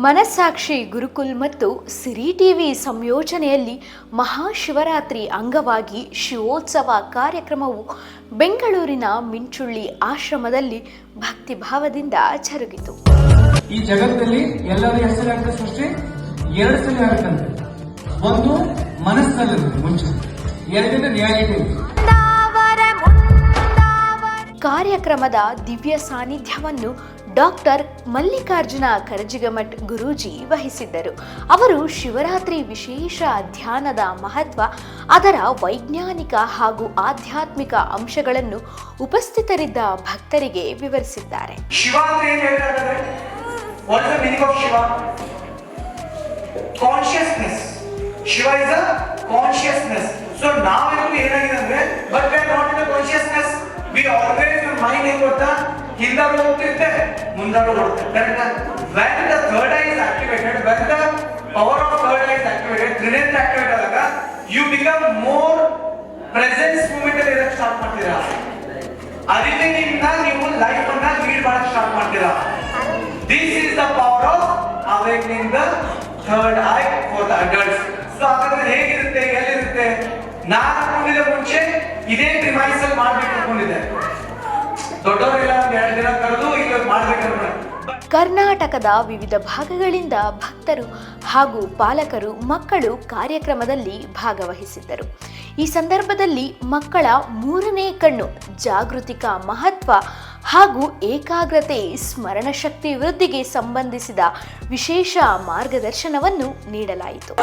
ಮನಸ್ಸಾಕ್ಷಿ ಗುರುಕುಲ್ ಮತ್ತು ಸಿರಿ ಟಿವಿ ಸಂಯೋಜನೆಯಲ್ಲಿ ಮಹಾಶಿವರಾತ್ರಿ ಅಂಗವಾಗಿ ಶಿವೋತ್ಸವ ಕಾರ್ಯಕ್ರಮವು ಬೆಂಗಳೂರಿನ ಮಿಂಚುಳ್ಳಿ ಆಶ್ರಮದಲ್ಲಿ ಭಕ್ತಿಭಾವದಿಂದ ಜರುಗಿತು. ಈ ಜಗತ್ತಲ್ಲಿ ಎಲ್ಲರೂ ಎಷ್ಟು ಸಲ ಸೃಷ್ಟಿ ಎರಡು ಸಲ ಆಗುತ್ತಂತೆ. ಒಂದು ಮನಸ್ಸಲ್ಲಿ ಮುಂಚೆ, ಎರಡನೇ ರಿಯಾಲಿಟಿ. ಕಾರ್ಯಕ್ರಮದ ದಿವ್ಯ ಸಾನ್ನಿಧ್ಯವನ್ನು ಡಾಕ್ಟರ್ ಮಲ್ಲಿಕಾರ್ಜುನ ಕರಜಿಗಮಠ್ ಗುರೂಜಿ ವಹಿಸಿದ್ದರು. ಅವರು ಶಿವರಾತ್ರಿ ವಿಶೇಷ ಧ್ಯಾನದ ಮಹತ್ವ, ಅದರ ವೈಜ್ಞಾನಿಕ ಹಾಗೂ ಆಧ್ಯಾತ್ಮಿಕ ಅಂಶಗಳನ್ನು ಉಪಸ್ಥಿತರಿದ್ದ ಭಕ್ತರಿಗೆ ವಿವರಿಸಿದ್ದಾರೆ. Shiva is a consciousness. So now ಏನಾಗಿದೆ ಅಂದ್ರೆ but we are not in a consciousness. We always mind ಏನು ಗೊತ್ತಾ, ಹಿಂದಾರು ಹೋಗ್ತಿರುತ್ತೆ, ಮುಂದಾರು ಹೋಗ್ತಿರುತ್ತೆ. Correct? When the third eye is activated, when the power of third eye is activated, trinity activate ಆದಾಗ you become more presence moment ಅಲ್ಲಿ ಇರಕ್ಕೆ start ಮಾಡ್ತೀರಾ. ಅರಿವಿನಿಂದ ನೀವು life ಅನ್ನ lead ಮಾಡಕ್ಕೆ start ಮಾಡ್ತೀರಾ. This is the power of awakening the third eye for the adults. So ಹಾಗಾದ್ರೆ ಹೇಗಿರುತ್ತೆ, ಎಲ್ಲಿರುತ್ತೆ? ನಾನು ಅನ್ಕೊಂಡಿದ್ದೆ ಮುಂಚೆ ಇದೇ ಪ್ರಿಮೈಸ್ ಅಲ್ಲಿ ಮಾಡ್ಬೇಕು ಅನ್ಕೊಂಡಿದ್ದೆ. ದೊಡ್ಡವರೆಲ್ಲ ಒಂದು 2 ದಿನ ಕರೆದು ಈಗ ಮಾಡ್ಬೇಕಂದ್ರೆ. ಕರ್ನಾಟಕದ ವಿವಿಧ ಭಾಗಗಳಿಂದ ಭಕ್ತರು ಹಾಗೂ ಪಾಲಕರು, ಮಕ್ಕಳು ಕಾರ್ಯಕ್ರಮದಲ್ಲಿ ಭಾಗವಹಿಸಿದ್ದರು. ಈ ಸಂದರ್ಭದಲ್ಲಿ ಮಕ್ಕಳ 3ನೇ ಕಣ್ಣು, ಜಾಗೃತಿಕ ಮಹತ್ವ ಹಾಗೂ ಏಕಾಗ್ರತೆ, ಸ್ಮರಣಶಕ್ತಿ ವೃದ್ಧಿಗೆ ಸಂಬಂಧಿಸಿದ ವಿಶೇಷ ಮಾರ್ಗದರ್ಶನವನ್ನು ನೀಡಲಾಯಿತು.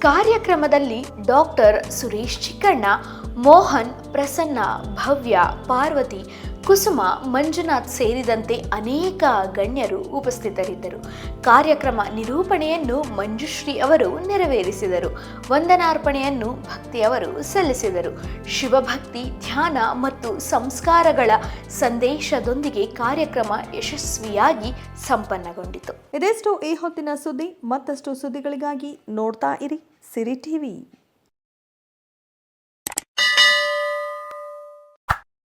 ಕಾರ್ಯಕ್ರಮದಲ್ಲಿ ಡಾಕ್ಟರ್ ಸುರೇಶ್ ಚಿಕ್ಕಣ್ಣ, ಮೋಹನ್, ಪ್ರಸನ್ನ, ಭವ್ಯ, ಪಾರ್ವತಿ, ಕುಸುಮ, ಮಂಜುನಾಥ್ ಸೇರಿದಂತೆ ಅನೇಕ ಗಣ್ಯರು ಉಪಸ್ಥಿತರಿದ್ದರು. ಕಾರ್ಯಕ್ರಮ ನಿರೂಪಣೆಯನ್ನು ಮಂಜುಶ್ರೀ ಅವರು ನೆರವೇರಿಸಿದರು. ವಂದನಾರ್ಪಣೆಯನ್ನು ಭಕ್ತಿಯವರು ಸಲ್ಲಿಸಿದರು. ಶಿವಭಕ್ತಿ, ಧ್ಯಾನ ಮತ್ತು ಸಂಸ್ಕಾರಗಳ ಸಂದೇಶದೊಂದಿಗೆ ಕಾರ್ಯಕ್ರಮ ಯಶಸ್ವಿಯಾಗಿ ಸಂಪನ್ನಗೊಂಡಿತು. ಇದೆಷ್ಟು ಈ ಹೊತ್ತಿನ ಸುದ್ದಿ. ಮತ್ತಷ್ಟು ಸುದ್ದಿಗಳಿಗಾಗಿ ನೋಡ್ತಾ ಇರಿ ಸಿರಿ ಟಿವಿ.